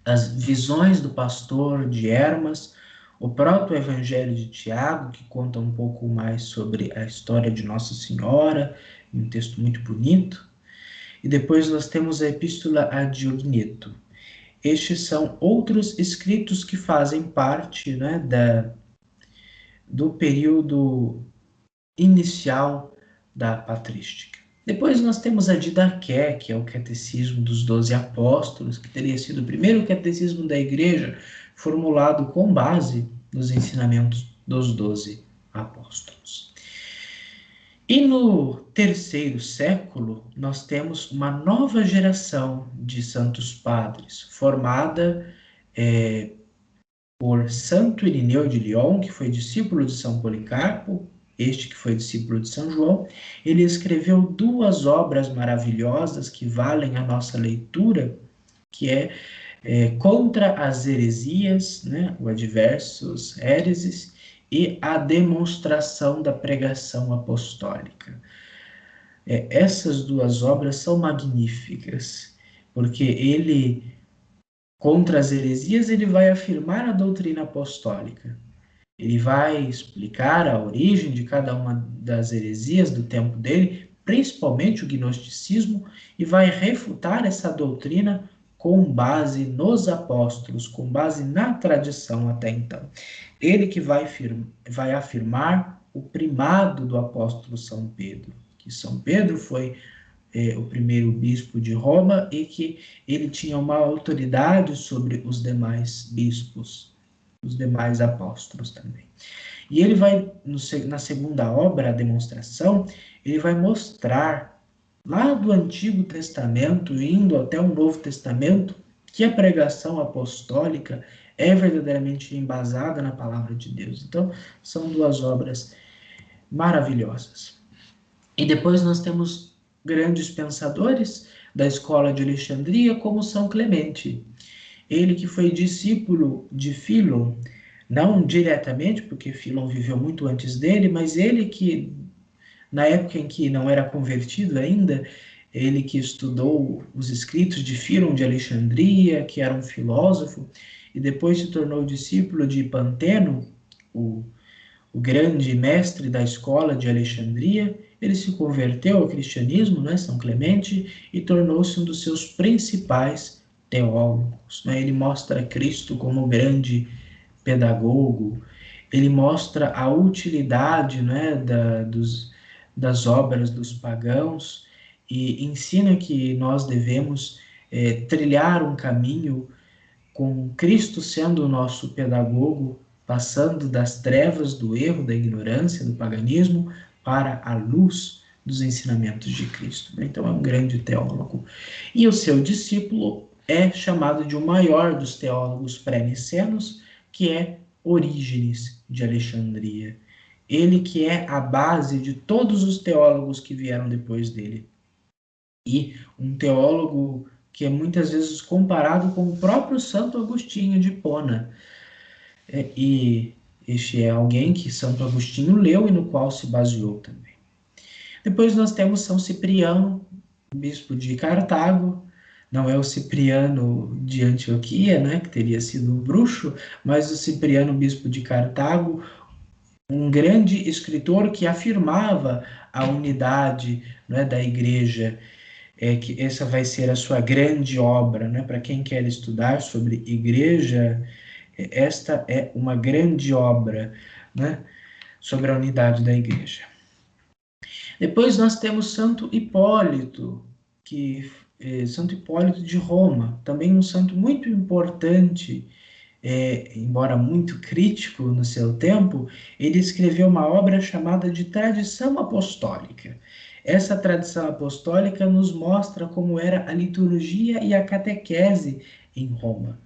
as visões do pastor de Hermas, o próprio Evangelho de Tiago, que conta um pouco mais sobre a história de Nossa Senhora, um texto muito bonito. E depois nós temos a Epístola a Diogneto. Estes são outros escritos que fazem parte, né, do período inicial da patrística. Depois nós temos a Didaqué, que é o Catecismo dos 12 Apóstolos, que teria sido o primeiro catecismo da Igreja formulado com base nos ensinamentos dos 12 Apóstolos. E no terceiro século, nós temos uma nova geração de santos padres, formada por Santo Irineu de Lyon, que foi discípulo de São Policarpo, este que foi discípulo de São João. Ele escreveu duas obras maravilhosas que valem a nossa leitura, que é Contra as Heresias, né, o Adversus Hereses, e a Demonstração da Pregação Apostólica. Essas duas obras são magníficas, porque ele, contra as heresias, ele vai afirmar a doutrina apostólica. Ele vai explicar a origem de cada uma das heresias do tempo dele, principalmente o gnosticismo, e vai refutar essa doutrina com base nos apóstolos, com base na tradição até então. Ele que vai afirmar o primado do apóstolo São Pedro, que São Pedro foi o primeiro bispo de Roma e que ele tinha uma autoridade sobre os demais bispos, os demais apóstolos também. E ele vai, na segunda obra, a demonstração, ele vai mostrar lá do Antigo Testamento, indo até o Novo Testamento, que a pregação apostólica é verdadeiramente embasada na palavra de Deus. Então, são duas obras maravilhosas. E depois nós temos grandes pensadores da escola de Alexandria, como São Clemente. Ele que foi discípulo de Filon, não diretamente, porque Filon viveu muito antes dele, mas ele que, na época em que não era convertido ainda, ele que estudou os escritos de Filon de Alexandria, que era um filósofo, e depois se tornou discípulo de Panteno, o grande mestre da escola de Alexandria. Ele se converteu ao cristianismo, né, São Clemente, e tornou-se um dos seus principais teólogos. Né? Ele mostra Cristo como grande pedagogo, ele mostra a utilidade, né, das obras dos pagãos e ensina que nós devemos trilhar um caminho com Cristo sendo o nosso pedagogo, passando das trevas do erro, da ignorância, do paganismo, para a luz dos ensinamentos de Cristo. Então é um grande teólogo. E o seu discípulo é chamado de o maior dos teólogos pré-nicenos, que é Orígenes de Alexandria. Ele que é a base de todos os teólogos que vieram depois dele. E um teólogo que é muitas vezes comparado com o próprio Santo Agostinho de Hipona. E este é alguém que Santo Agostinho leu e no qual se baseou também. Depois nós temos São Cipriano, bispo de Cartago. Não é o Cipriano de Antioquia, né, que teria sido um bruxo, mas o Cipriano, bispo de Cartago, um grande escritor que afirmava a unidade, né, da igreja, que essa vai ser a sua grande obra, né? Para quem quer estudar sobre igreja, esta é uma grande obra, né? Sobre a unidade da igreja. Depois nós temos Santo Hipólito, Santo Hipólito de Roma, também um santo muito importante, embora muito crítico no seu tempo. Ele escreveu uma obra chamada de Tradição Apostólica. Essa tradição apostólica nos mostra como era a liturgia e a catequese em Roma.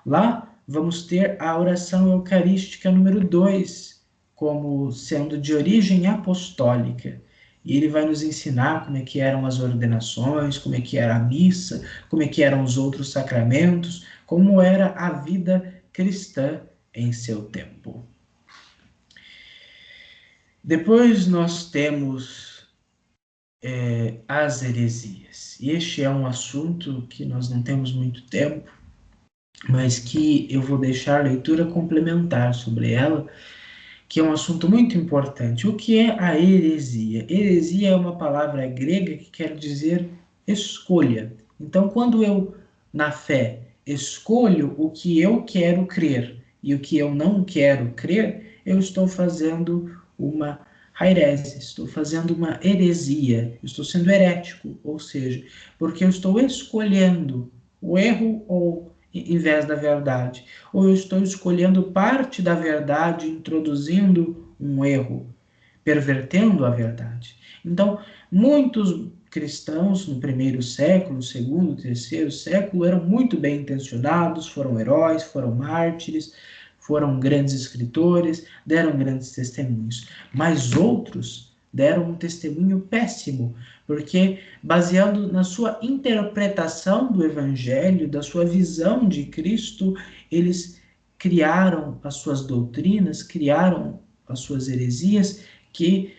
Lá vamos ter a oração eucarística número 2, como sendo de origem apostólica. E ele vai nos ensinar como é que eram as ordenações, como é que era a missa, como é que eram os outros sacramentos, como era a vida cristã em seu tempo. Depois nós temos as heresias. E este é um assunto que nós não temos muito tempo, mas que eu vou deixar a leitura complementar sobre ela, que é um assunto muito importante. O que é a heresia? Heresia é uma palavra grega que quer dizer escolha. Então, quando eu, na fé, escolho o que eu quero crer e o que eu não quero crer, eu estou fazendo uma herese, estou fazendo uma heresia, estou sendo herético, ou seja, porque eu estou escolhendo o erro ou em vez da verdade, ou eu estou escolhendo parte da verdade, introduzindo um erro, pervertendo a verdade. Então, muitos cristãos no primeiro século, segundo, terceiro século, eram muito bem intencionados, foram heróis, foram mártires, foram grandes escritores, deram grandes testemunhos. Mas outros deram um testemunho péssimo, porque baseado na sua interpretação do evangelho, da sua visão de Cristo, eles criaram as suas doutrinas, criaram as suas heresias que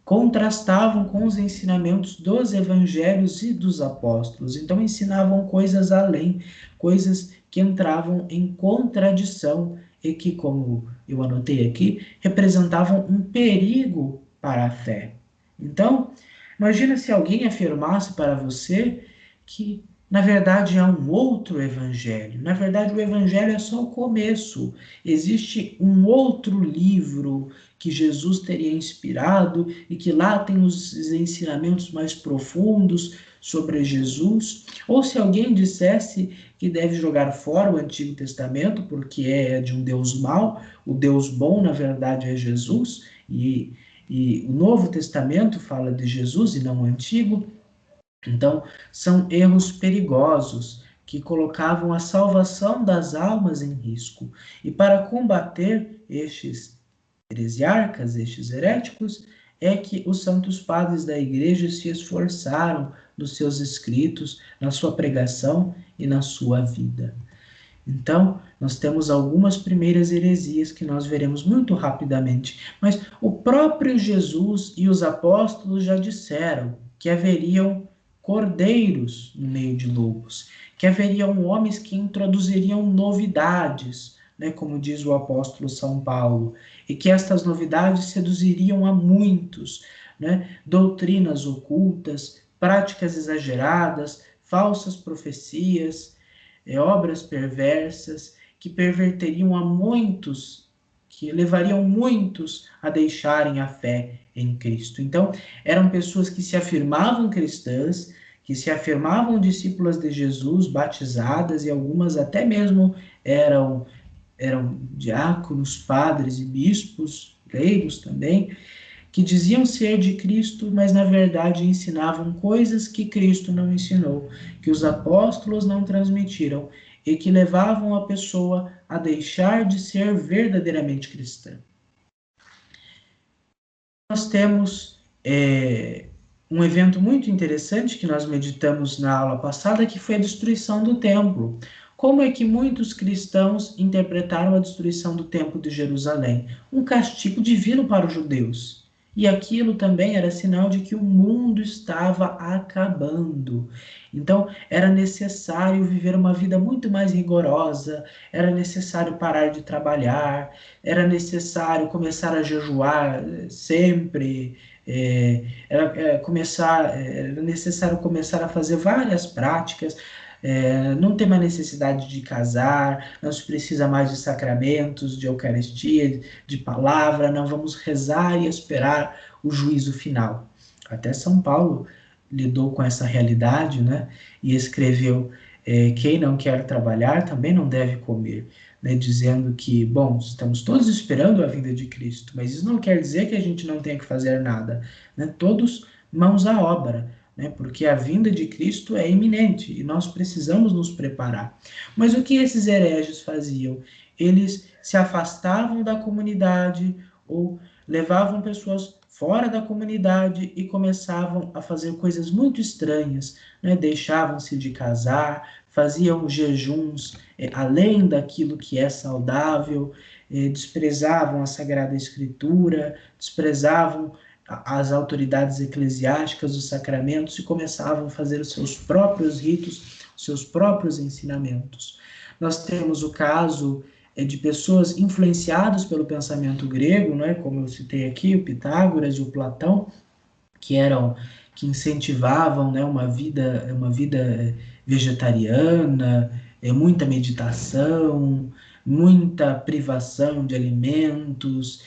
contrastavam com os ensinamentos dos evangelhos e dos apóstolos. Então ensinavam coisas além, coisas que entravam em contradição e que, como eu anotei aqui, representavam um perigo para a fé. Então, imagina se alguém afirmasse para você que na verdade há um outro evangelho. Na verdade, o evangelho é só o começo. Existe um outro livro que Jesus teria inspirado e que lá tem os ensinamentos mais profundos sobre Jesus. Ou se alguém dissesse que deve jogar fora o Antigo Testamento porque é de um Deus mau, o Deus bom, na verdade, é Jesus, e o Novo Testamento fala de Jesus e não o Antigo. Então, são erros perigosos que colocavam a salvação das almas em risco. E para combater estes heresiarcas, estes heréticos, é que os santos padres da igreja se esforçaram nos seus escritos, na sua pregação e na sua vida. Então, nós temos algumas primeiras heresias que nós veremos muito rapidamente, mas o próprio Jesus e os apóstolos já disseram que haveriam cordeiros no meio de lobos, que haveriam homens que introduziriam novidades, né, como diz o apóstolo São Paulo, e que estas novidades seduziriam a muitos, né, doutrinas ocultas, práticas exageradas, falsas profecias, obras perversas que perverteriam a muitos, que levariam muitos a deixarem a fé em Cristo. Então, eram pessoas que se afirmavam cristãs, que se afirmavam discípulas de Jesus, batizadas, e algumas até mesmo eram diáconos, padres e bispos, leigos também, que diziam ser de Cristo, mas na verdade ensinavam coisas que Cristo não ensinou, que os apóstolos não transmitiram e que levavam a pessoa a deixar de ser verdadeiramente cristã. Nós temos um evento muito interessante que nós meditamos na aula passada, que foi a destruição do templo. Como é que muitos cristãos interpretaram a destruição do templo de Jerusalém? Um castigo divino para os judeus. E aquilo também era sinal de que o mundo estava acabando. Então, era necessário viver uma vida muito mais rigorosa, era necessário parar de trabalhar, era necessário começar a jejuar sempre, era necessário começar a fazer várias práticas, não tem mais necessidade de casar, não se precisa mais de sacramentos, de Eucaristia, de palavra, não vamos rezar e esperar o juízo final. Até São Paulo lidou com essa realidade, né? E escreveu: quem não quer trabalhar também não deve comer. Né, dizendo que, bom, estamos todos esperando a vinda de Cristo, mas isso não quer dizer que a gente não tenha que fazer nada, né? Todos mãos à obra, né? Porque a vinda de Cristo é iminente e nós precisamos nos preparar. Mas o que esses hereges faziam? Eles se afastavam da comunidade ou levavam pessoas fora da comunidade e começavam a fazer coisas muito estranhas, né? Deixavam-se de casar, faziam jejuns além daquilo que é saudável, desprezavam a Sagrada Escritura, desprezavam as autoridades eclesiásticas, os sacramentos e começavam a fazer os seus próprios ritos, os seus próprios ensinamentos. Nós temos o caso de pessoas influenciadas pelo pensamento grego, né, como eu citei aqui, o Pitágoras e o Platão, que incentivavam, né, uma vida vegetariana, muita meditação, muita privação de alimentos,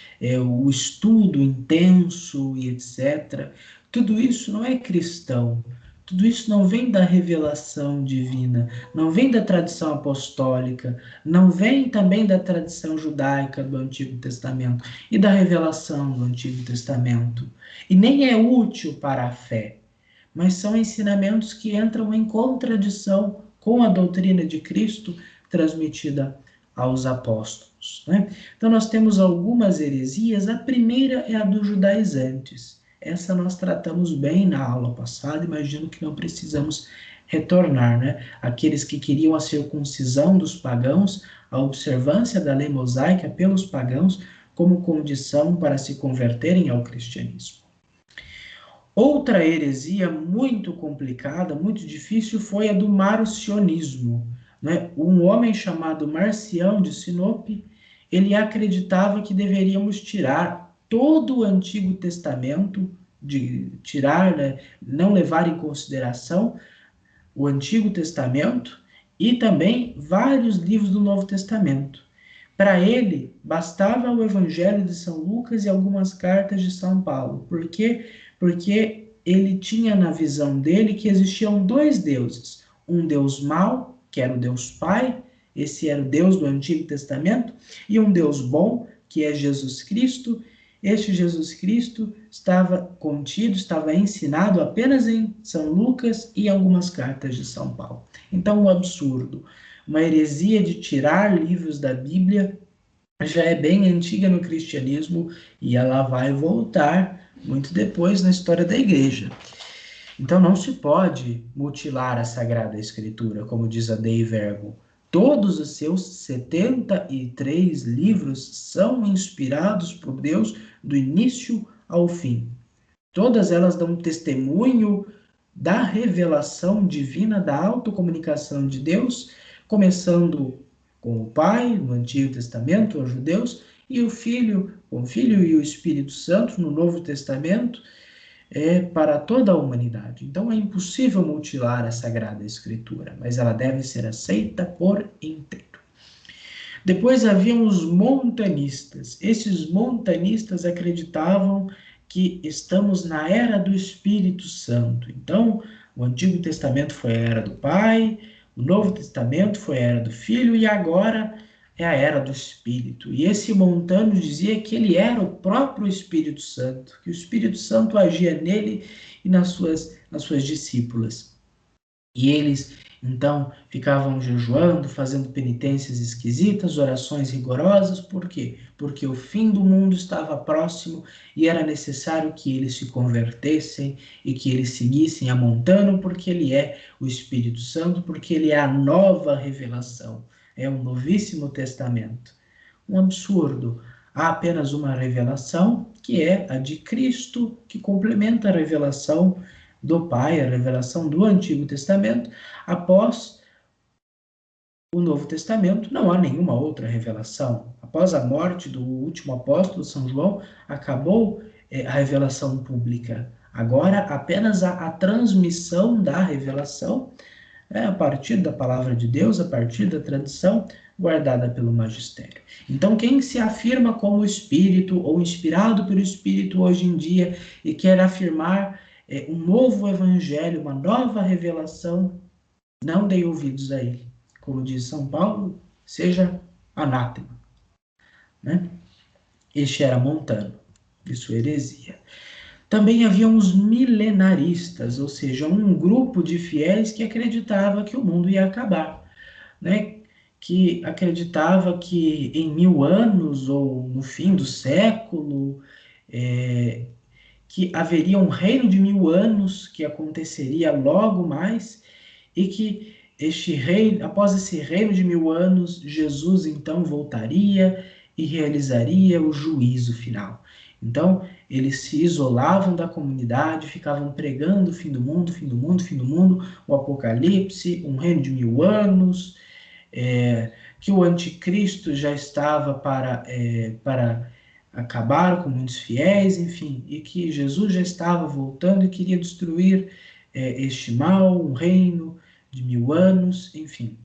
o estudo intenso e etc. Tudo isso não é cristão. Tudo isso não vem da revelação divina, não vem da tradição apostólica, não vem também da tradição judaica do Antigo Testamento e da revelação do Antigo Testamento. E nem é útil para a fé, mas são ensinamentos que entram em contradição com a doutrina de Cristo transmitida aos apóstolos, né? Então nós temos algumas heresias. A primeira é a dos judaizantes. Essa nós tratamos bem na aula passada, imagino que não precisamos retornar, né? Aqueles que queriam a circuncisão dos pagãos, a observância da lei mosaica pelos pagãos como condição para se converterem ao cristianismo. Outra heresia muito complicada, muito difícil, foi a do marcionismo, né? Um homem chamado Marcião de Sinope, ele acreditava que deveríamos tirar todo o Antigo Testamento, né, não levar em consideração o Antigo Testamento e também vários livros do Novo Testamento. Para ele, bastava o Evangelho de São Lucas e algumas cartas de São Paulo. Por quê? Porque ele tinha na visão dele que existiam dois deuses. Um Deus mau, que era o Deus Pai, esse era o Deus do Antigo Testamento, e um Deus bom, que é Jesus Cristo. Este Jesus Cristo estava contido, estava ensinado apenas em São Lucas e algumas cartas de São Paulo. Então, um absurdo. Uma heresia de tirar livros da Bíblia já é bem antiga no cristianismo e ela vai voltar muito depois na história da igreja. Então não se pode mutilar a Sagrada Escritura, como diz a Dei Verbo. Todos os seus 73 livros são inspirados por Deus do início ao fim. Todas elas dão testemunho da revelação divina, da autocomunicação de Deus, começando com o Pai, no Antigo Testamento, aos judeus, e o Filho, com o Filho e o Espírito Santo, no Novo Testamento, para toda a humanidade. Então é impossível mutilar a Sagrada Escritura, mas ela deve ser aceita por inteiro. Depois haviam os montanistas. Esses montanistas acreditavam que estamos na era do Espírito Santo. Então, o Antigo Testamento foi a era do Pai, o Novo Testamento foi a era do Filho e agora é a era do Espírito. E esse montano dizia que ele era o próprio Espírito Santo, que o Espírito Santo agia nele e nas suas discípulas. E eles, então, ficavam jejuando, fazendo penitências esquisitas, orações rigorosas. Por quê? Porque o fim do mundo estava próximo e era necessário que eles se convertessem e que eles seguissem a montano, porque ele é o Espírito Santo, porque ele é a nova revelação, é o Novíssimo Testamento. Um absurdo. Há apenas uma revelação, que é a de Cristo, que complementa a revelação do Pai, a revelação do Antigo Testamento. Após o Novo Testamento, não há nenhuma outra revelação. Após a morte do último apóstolo, São João, acabou a revelação pública. Agora, apenas a transmissão da revelação, a partir da palavra de Deus, a partir da tradição guardada pelo magistério. Então, quem se afirma como espírito ou inspirado pelo Espírito hoje em dia e quer afirmar um novo evangelho, uma nova revelação, não dê ouvidos a ele. Como diz São Paulo, seja anátema. Né? Este era Montano, de sua heresia. Também haviam os milenaristas, ou seja, um grupo de fiéis que acreditava que o mundo ia acabar, né? Que acreditava que em 1000 anos ou no fim do século, que haveria um reino de 1000 anos que aconteceria logo mais e que este reino, após esse reino de 1000 anos, Jesus então voltaria e realizaria o juízo final. Então, eles se isolavam da comunidade, ficavam pregando o fim do mundo, fim do mundo, fim do mundo, o apocalipse, um reino de 1000 anos, que o anticristo já estava para acabar com muitos fiéis, enfim, e que Jesus já estava voltando e queria destruir este mal, um reino de 1000 anos, enfim.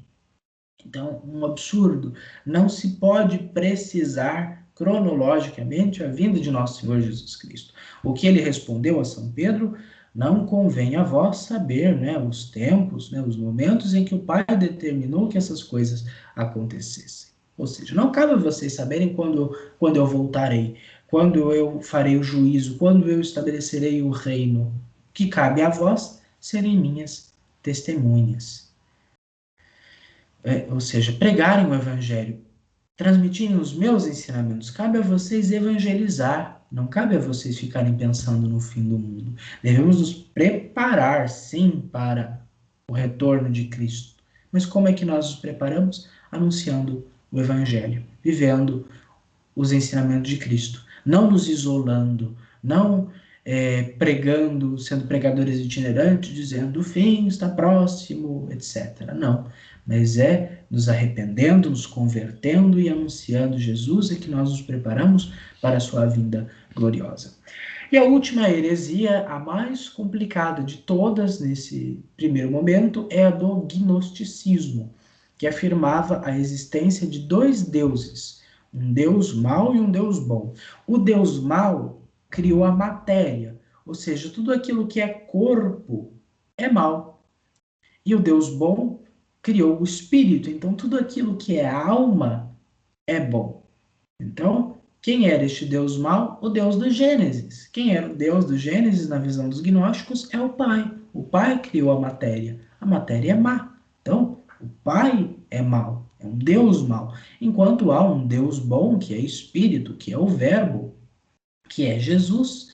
Então, um absurdo. Não se pode precisar cronologicamente a vinda de nosso Senhor Jesus Cristo. O que ele respondeu a São Pedro: não convém a vós saber, né, os tempos, né, os momentos em que o Pai determinou que essas coisas acontecessem. Ou seja, não cabe a vocês saberem quando eu voltarei, quando eu farei o juízo, quando eu estabelecerei o reino. O que cabe a vós serem minhas testemunhas. Ou seja, pregarem o evangelho, transmitirem os meus ensinamentos. Cabe a vocês evangelizar, não cabe a vocês ficarem pensando no fim do mundo. Devemos nos preparar, sim, para o retorno de Cristo. Mas como é que nós nos preparamos? Anunciando o evangelho, vivendo os ensinamentos de Cristo, não nos isolando, não pregando, sendo pregadores itinerantes, dizendo o fim está próximo, etc. Não, mas nos arrependendo, nos convertendo e anunciando Jesus é que nós nos preparamos para a sua vinda gloriosa. E a última heresia, a mais complicada de todas nesse primeiro momento, é a do gnosticismo, que afirmava a existência de dois deuses, um Deus mau e um Deus bom. O Deus mau criou a matéria, ou seja, tudo aquilo que é corpo é mau. E o Deus bom criou o espírito, então tudo aquilo que é alma é bom. Então, quem era este Deus mau? O Deus do Gênesis. Quem era o Deus do Gênesis na visão dos gnósticos? É o Pai. O Pai criou a matéria. A matéria é má. Então, o Pai é mau, é um Deus mau. Enquanto há um Deus bom, que é Espírito, que é o Verbo, que é Jesus,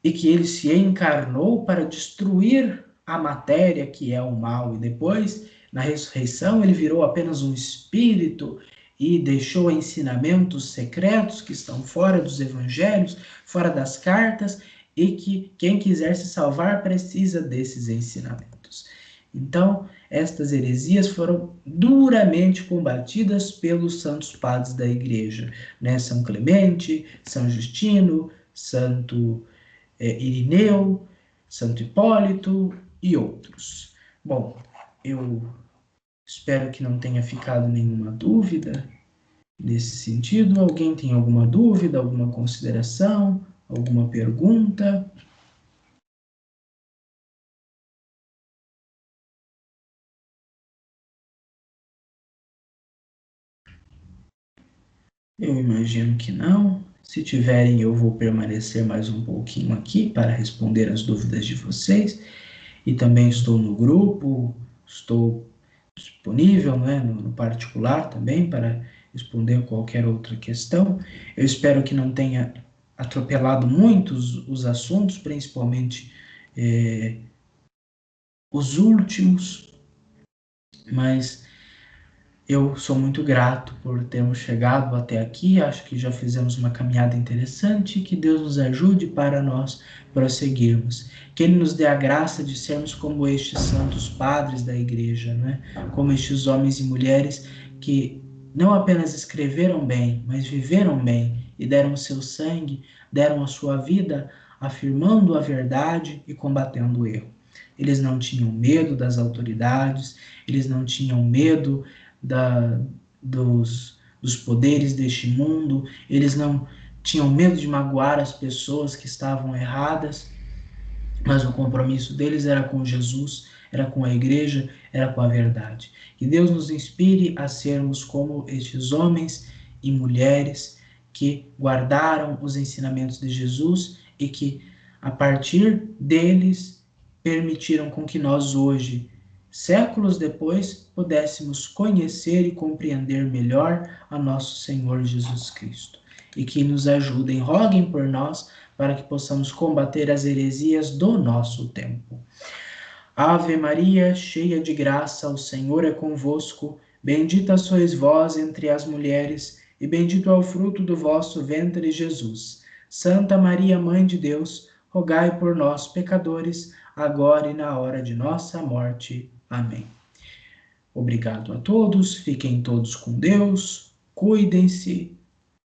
e que ele se encarnou para destruir a matéria, que é o mal, e depois, na ressurreição, ele virou apenas um espírito e deixou ensinamentos secretos que estão fora dos evangelhos, fora das cartas, e que quem quiser se salvar precisa desses ensinamentos. Então, estas heresias foram duramente combatidas pelos santos padres da igreja, né? São Clemente, São Justino, Santo Irineu, Santo Hipólito e outros. Bom, eu espero que não tenha ficado nenhuma dúvida nesse sentido. Alguém tem alguma dúvida, alguma consideração, alguma pergunta? Eu imagino que não. Se tiverem, eu vou permanecer mais um pouquinho aqui para responder as dúvidas de vocês. E também estou no grupo, estou disponível, né, no particular também para responder qualquer outra questão. Eu espero que não tenha atropelado muito os assuntos, principalmente os últimos, mas eu sou muito grato por termos chegado até aqui. Acho que já fizemos uma caminhada interessante. Que Deus nos ajude para nós prosseguirmos. Que Ele nos dê a graça de sermos como estes santos padres da igreja, né? Como estes homens e mulheres que não apenas escreveram bem, mas viveram bem e deram o seu sangue, deram a sua vida afirmando a verdade e combatendo o erro. Eles não tinham medo das autoridades, eles não tinham medo da, dos poderes deste mundo, eles não tinham medo de magoar as pessoas que estavam erradas, mas o compromisso deles era com Jesus, era com a igreja, era com a verdade. Que Deus nos inspire a sermos como estes homens e mulheres que guardaram os ensinamentos de Jesus e que, a partir deles, permitiram com que nós hoje, séculos depois, pudéssemos conhecer e compreender melhor a nosso Senhor Jesus Cristo. E que nos ajudem, roguem por nós, para que possamos combater as heresias do nosso tempo. Ave Maria, cheia de graça, o Senhor é convosco. Bendita sois vós entre as mulheres, e bendito é o fruto do vosso ventre, Jesus. Santa Maria, Mãe de Deus, rogai por nós, pecadores, agora e na hora de nossa morte. Amém. Obrigado a todos, fiquem todos com Deus, cuidem-se,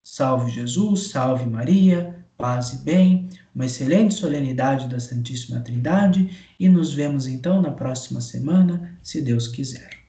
salve Jesus, salve Maria, paz e bem, uma excelente solenidade da Santíssima Trindade e nos vemos então na próxima semana, se Deus quiser.